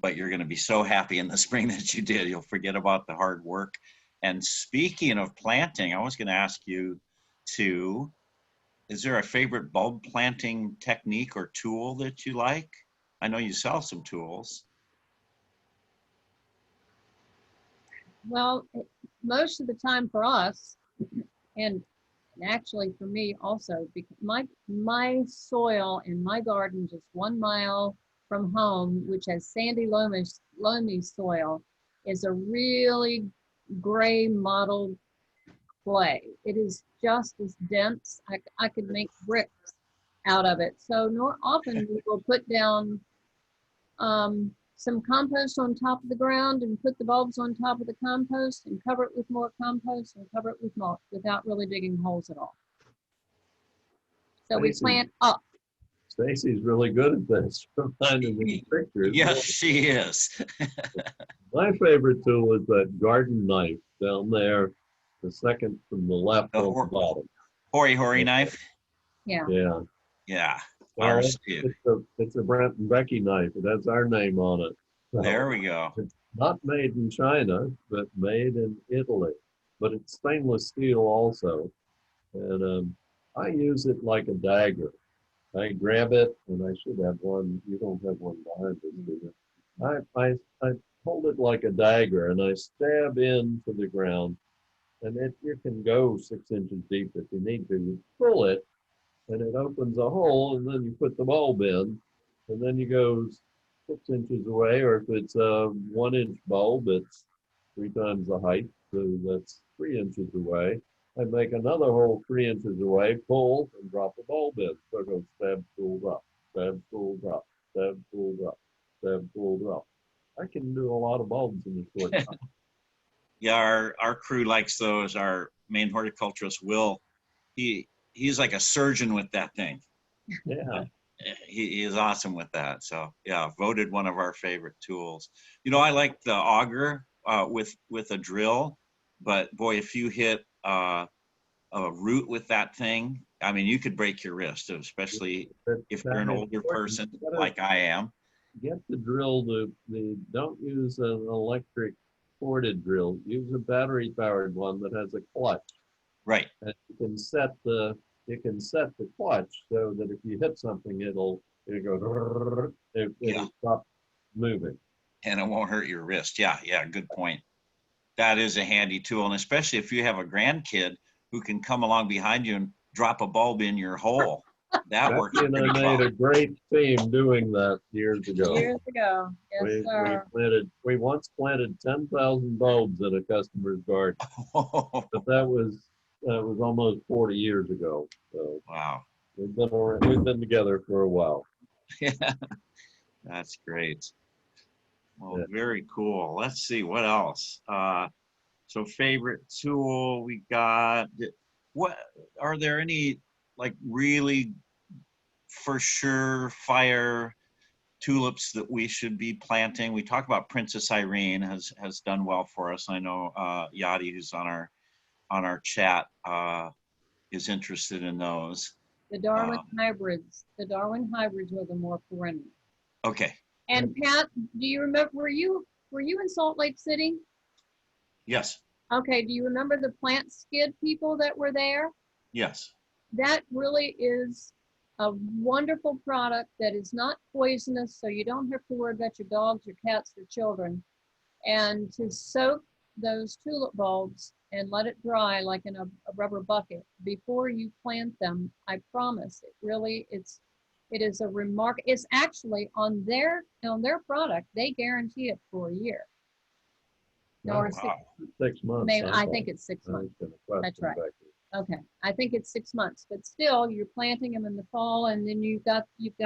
but you're going to be so happy in the spring that you did. You'll forget about the hard work. And speaking of planting, I was going to ask you to, is there a favorite bulb planting technique or tool that you like? I know you sell some tools. Well, most of the time for us, and actually for me also, because my soil in my garden just 1 mile from home, which has sandy loamy soil, is a really gray mottled clay. It is just as dense. I could make bricks out of it. So more often we will put down some compost on top of the ground and put the bulbs on top of the compost and cover it with more compost and cover it with mulch without really digging holes at all. So we plant up. Stacy's really good at this. Finding these pictures. Yes, she is. My favorite tool is that garden knife down there, the second from the left on the bottom. Hori knife. Yeah. Yeah. Yeah. Well, Ours too. it's a Brent and Becky knife. It has our name on it. So There we go. it's not made in China, but made in Italy. But it's stainless steel also. And I use it like a dagger. I grab it, and I should have one. You don't have one behind us, do you? I hold it like a dagger, and I stab into the ground, and you can go 6 inches deep if you need to. You pull it, and it opens a hole, and then you put the bulb in, and then you go 6 inches away, or if it's a 1 inch bulb, it's 3 times the height, so that's 3 inches away. I make another hole 3 inches away, pull, and drop the bulb in. So it goes stab, pull, drop, stab, pull, drop, stab, pull, drop, stab, pull, drop. I can do a lot of bulbs in a short time. Yeah, our crew likes those. Our main horticulturist, Will, he's like a surgeon with that thing. Yeah. He is awesome with that. So yeah, voted one of our favorite tools. You know, I like the auger with a drill, but boy, if you hit a root with that thing, I mean, you could break your wrist, especially if you're an older person like I am. Get the drill don't use an electric corded drill. Use a battery powered one that has a clutch. Right. And you can set the clutch so that if you hit something, it'll go, it'll stop moving. And it won't hurt your wrist. Yeah, good point. That is a handy tool, and especially if you have a grandkid who can come along behind you and drop a bulb in your hole. That Becky works and I pretty made well. a great team doing that years ago. Years ago. Yes, sir. We once planted 10,000 bulbs in a customer's garden, but that was almost 40 years ago. So Wow. we've been together for a while. Yeah, that's great. Well, Yeah. very cool. Let's see what else. So favorite tool we got. What are there any like really for sure fire tulips that we should be planting? We talked about Princess Irene has done well for us. I know Yadi, who's on our chat, is interested in those. The Darwin hybrids. The Darwin hybrids are the more perennial. Okay. And Pat, do you remember? Were you in Salt Lake City? Yes. Okay. Do you remember the plant skid people that were there? Yes. That really is a wonderful product that is not poisonous, so you don't have to worry about your dogs, your cats, your children. And to soak those tulip bulbs and let it dry like in a rubber bucket before you plant them, I promise it is a remark. It's actually on their product, they guarantee it for a year. Oh, Or wow. 6 months. maybe I think it's 6 months. That's right. Okay, I think it's 6 months, but still, you're planting them in the fall, and then you've got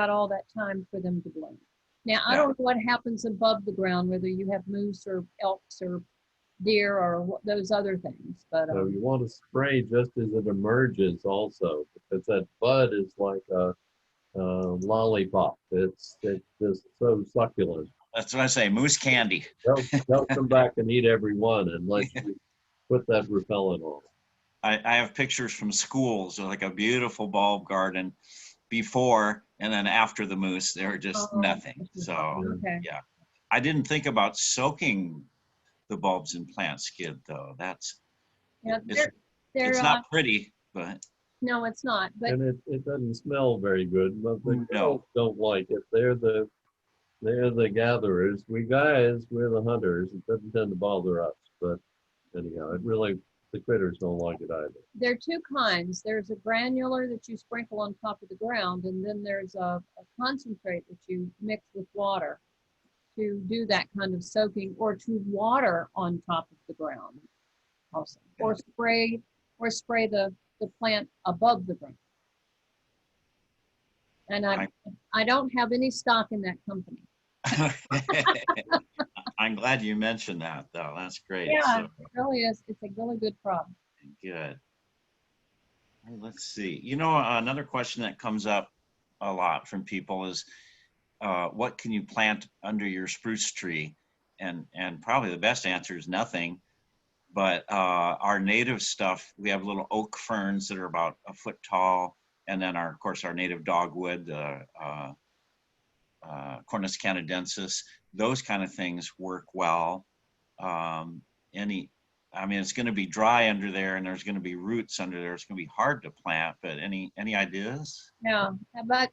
all that time for them to bloom. Now, I don't know what happens above the ground, whether you have moose or elks or deer or those other things, but So you want to spray just as it emerges, also, because that bud is like a lollipop. It's just so succulent. That's what I say, moose candy. They'll come back and eat every one unless you put that repellent on. I have pictures from schools of like a beautiful bulb garden before and then after the moose. They're just nothing. So okay. yeah, I didn't think about soaking the bulbs in plant skid though. It's not pretty, but no, it's not. But and it doesn't smell very good. But the No. girls don't like it. They're the gatherers. We're the hunters. It doesn't tend to bother us. But anyhow, the critters don't like it either. there are two kinds. There's a granular that you sprinkle on top of the ground, and then there's a concentrate that you mix with water to do that kind of soaking, or to water on top of the ground also, or spray the plant above the ground. And I don't have any stock in that company. I'm glad you mentioned that though. That's great. Yeah, So, it really is. It's a really good product. good. Let's see. You know, another question that comes up a lot from people is, what can you plant under your spruce tree? And probably the best answer is nothing. But our native stuff, we have little oak ferns that are about a foot tall, and then of course our native dogwood, Cornus canadensis. Those kind of things work well. It's going to be dry under there, and there's going to be roots under there. It's going to be hard to plant. But any ideas? Yeah, but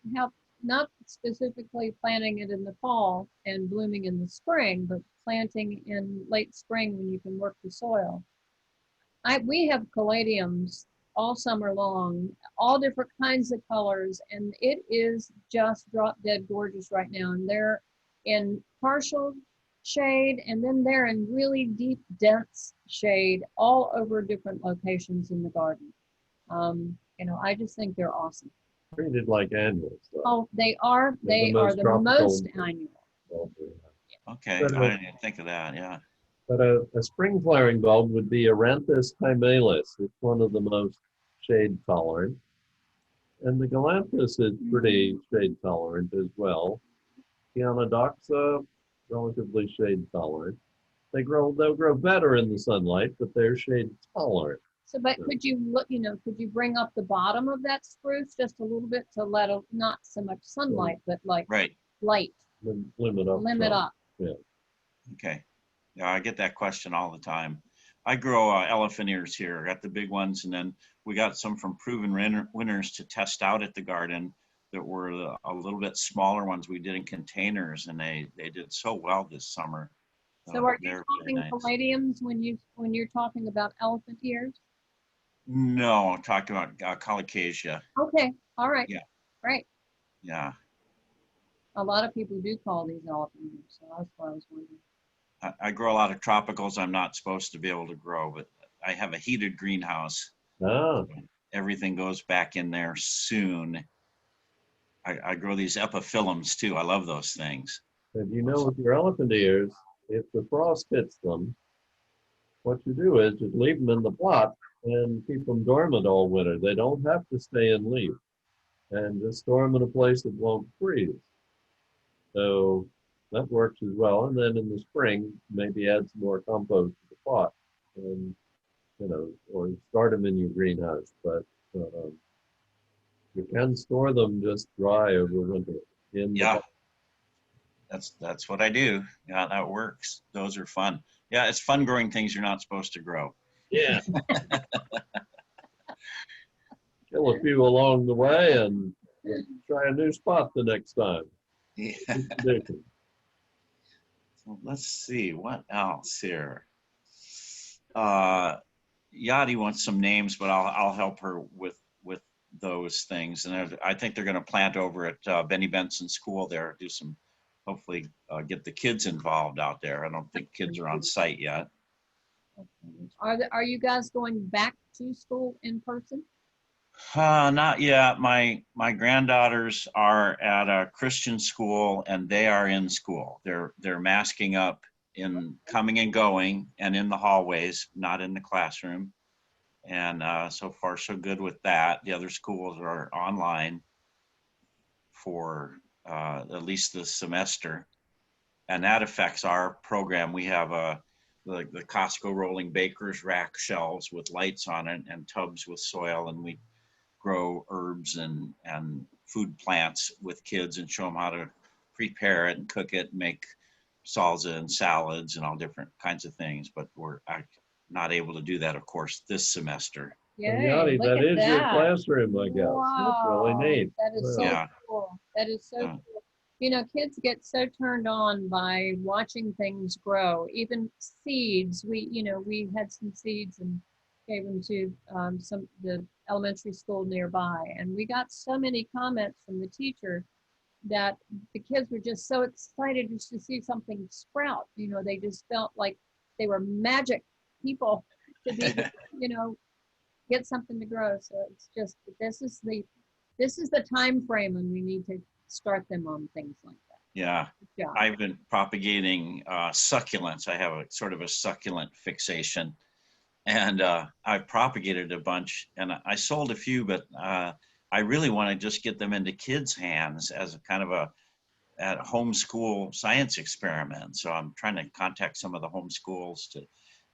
not specifically planting it in the fall and blooming in the spring, but planting in late spring when you can work the soil. We have caladiums all summer long, all different kinds of colors, and it is just drop dead gorgeous right now. And they're in partial shade, and then they're in really deep, dense shade all over different locations in the garden. I just think they're awesome. Treated like annuals. Though. Oh, they are. They are the most annual. Okay, I didn't even think of that. Yeah. But a spring flowering bulb would be Aranthus hymalis. It's one of the most shade tolerant. And the galanthus is pretty shade tolerant as well. Pianodoxa, relatively shade tolerant. They'll grow better in the sunlight, but they're shade tolerant. So, but could you could you bring up the bottom of that spruce just a little bit to let not so much sunlight, but like light. Limit up. Limit up. Yeah. Okay. Yeah, I get that question all the time. I grow elephant ears here. I got the big ones, and then we got some from Proven Winners to test out at the garden that were a little bit smaller ones we did in containers, and they did so well this summer. So are you talking caladiums when you're talking about elephant ears? No, I'm talking about colocasia. Okay, all right. Yeah. Right. Yeah. A lot of people do call these elephant ears, so that's why I was wondering. I grow a lot of tropicals I'm not supposed to be able to grow, but I have a heated greenhouse. Oh. Everything goes back in there soon. I grow these epiphyllums too. I love those things. And with your elephant ears, if the frost hits them, what you do is just leave them in the pot and keep them dormant all winter. They don't have to stay in leaf, and just store them in a place that won't freeze. So that works as well. And then in the spring, maybe add some more compost to the pot, and or start them in your greenhouse. But you can store them just dry over winter. That's what I do. Yeah, that works. Those are fun. Yeah, it's fun growing things you're not supposed to grow. Yeah. Kill a few along the way, and Try a new spot the next time. Yeah. Condition. So let's see what else here. Yadi wants some names, but I'll help her with those things. And I think they're going to plant over at Benny Benson School there, do some, hopefully get the kids involved out there. I don't think kids are on site yet. Are you guys going back to school in person? Not yet. My granddaughters are at a Christian school and they are in school. They're masking up in coming and going and in the hallways, not in the classroom. And so far so good with that. The other schools are online for at least this semester, and that affects our program. We have the Costco rolling bakers rack shelves with lights on it and tubs with soil, and we grow herbs and food plants with kids and show them how to prepare it and cook it and make salsa and salads and all different kinds of things. But we're not able to do that, of course, this semester. Yadi, that is your classroom, I guess. Wow. That's really neat. That is so Yeah. cool. That is so cool. You know, kids get so turned on by watching things grow. Even seeds, we had some seeds and gave them to the elementary school nearby, and we got so many comments from the teacher that the kids were just so excited just to see something sprout. You know, they just felt like they were magic people to be, get something to grow. So it's just, this is the time frame when we need to start them on things like that. Yeah. I've been propagating succulents. I have a sort of a succulent fixation, and I've propagated a bunch, and I sold a few, but I really want to just get them into kids' hands as a kind of a homeschool science experiment. So I'm trying to contact some of the homeschools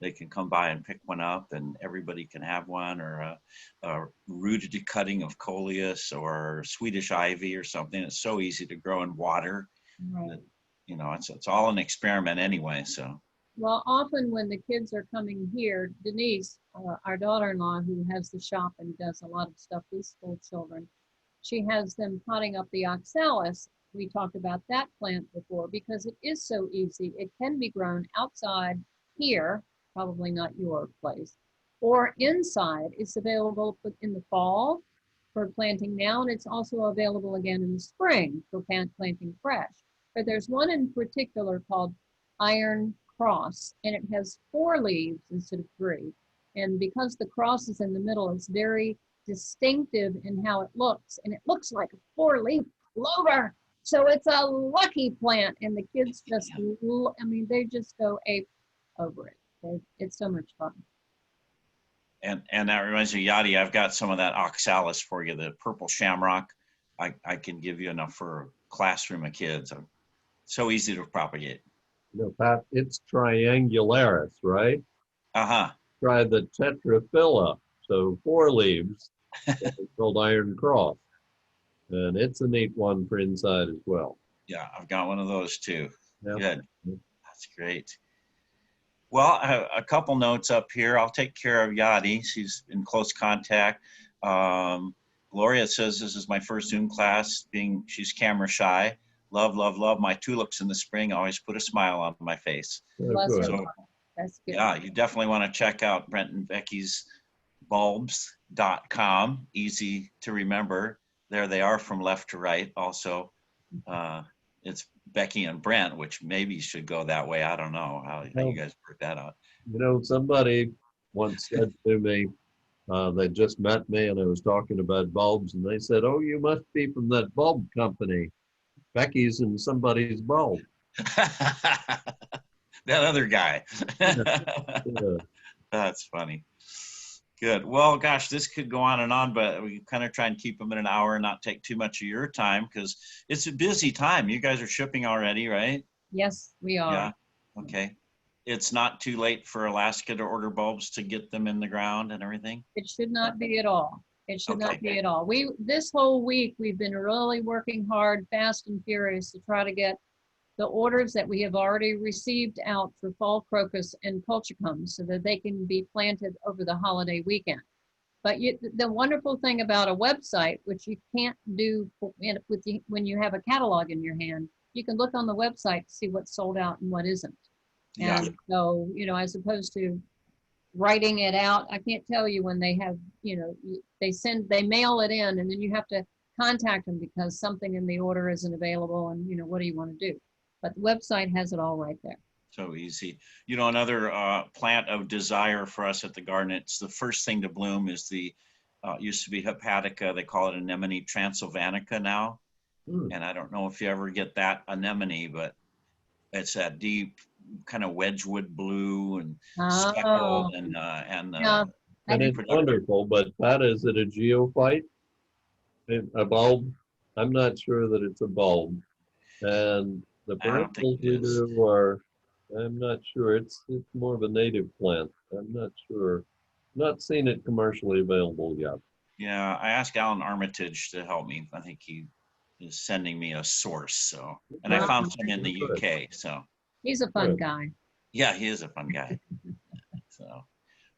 they can come by and pick one up, and everybody can have one, or a rooted cutting of coleus or Swedish ivy or something. It's so easy to grow in water. Right. That, it's all an experiment anyway. So. Well, often when the kids are coming here, Denise, our daughter-in-law, who has the shop and does a lot of stuff with school children, she has them potting up the oxalis. We talked about that plant before because it is so easy. It can be grown outside here, probably not your place, or inside. It's available in the fall for planting now, and it's also available again in the spring for planting fresh. But there's one in particular called Iron Cross, and it has 4 leaves instead of 3. And because the cross is in the middle, it's very distinctive in how it looks, and it looks like a 4-leaf clover. So it's a lucky plant, and the kids just, they just go ape over it. It's so much fun. And that reminds me, Yadi, I've got some of that oxalis for you, the purple shamrock. I can give you enough for a classroom of kids. So easy to propagate. Pat, it's triangularis, right? Uh-huh. Try the tetraphylla, so 4 leaves. It's called Iron Cross. And it's a neat one for inside as well. Yeah, I've got one of those too. Yep. Good. That's great. Well, I have a couple notes up here. I'll take care of Yadi. She's in close contact. Gloria says, this is my first Zoom class, she's camera shy. Love, love, love my tulips in the spring. Always put a smile on my face. So, that's good. Yeah, you definitely want to check out Brent and Becky's bulbs.com. Easy to remember. There they are from left to right. Also, it's Becky and Brent, which maybe should go that way. I don't know how you guys work that out. Somebody once said to me, they just met me and I was talking about bulbs, and they said, "Oh, you must be from that bulb company. Becky's in somebody's bulb." That other guy. Yeah. That's funny. Good. Well, gosh, this could go on, but we kind of try and keep them in an hour and not take too much of your time because it's a busy time. You guys are shipping already, right? Yes, we are. Yeah. Okay. It's not too late for Alaska to order bulbs to get them in the ground and everything? It should not be at all. It should not be at all. This whole week, we've been really working hard, fast and furious to try to get the orders that we have already received out for fall crocus and colchicums so that they can be planted over the holiday weekend. But the wonderful thing about a website, which you can't do when you have a catalog in your hand, you can look on the website to see what's sold out and what isn't. Yeah. And so, as opposed to writing it out, I can't tell you when they have, they mail it in and then you have to contact them because something in the order isn't available and, what do you want to do? But the website has it all right there. So easy. Another plant of desire for us at the garden, it's the first thing to bloom is used to be hepatica. They call it anemone transylvanica now. And I don't know if you ever get that anemone, but it's that deep kind of Wedgwood blue and speckled Yeah. And it's wonderful, but Pat, is it a geophyte? A bulb? I'm not sure that it's a bulb. And the perennials we do are, I'm not sure. It's more of a native plant. I'm not sure. Not seen it commercially available yet. Yeah, I asked Alan Armitage to help me. I think he is sending me a source. So, and I found some in the UK. So he's a fun guy. Yeah, he is a fun guy. So,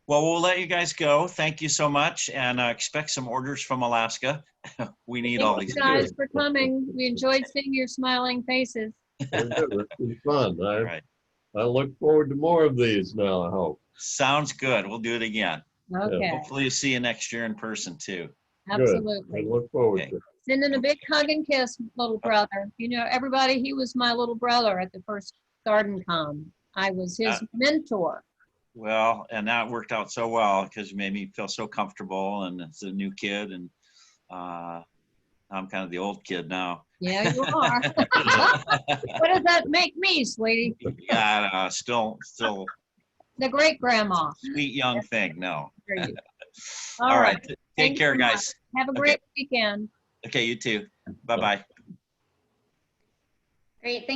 well, we'll let you guys go. Thank you so much, and expect some orders from Alaska. We need all these. Thank you guys for coming. We enjoyed seeing your smiling faces. It's been fun. Right. I look forward to more of these now, I hope. Sounds good. We'll do it again. Okay. Hopefully see you next year in person too. Absolutely. Good. I look forward to it. Sending a big hug and kiss, little brother. Everybody, he was my little brother at the first Garden Con. I was his mentor. Well, and that worked out so well because you made me feel so comfortable, and it's a new kid, and I'm kind of the old kid now. Yeah, you are. What does that make me, sweetie? Yeah, still the great grandma. Sweet young thing. No. All right. Take care, guys. Have a great weekend. Okay, you too. Bye-bye. Great. Thank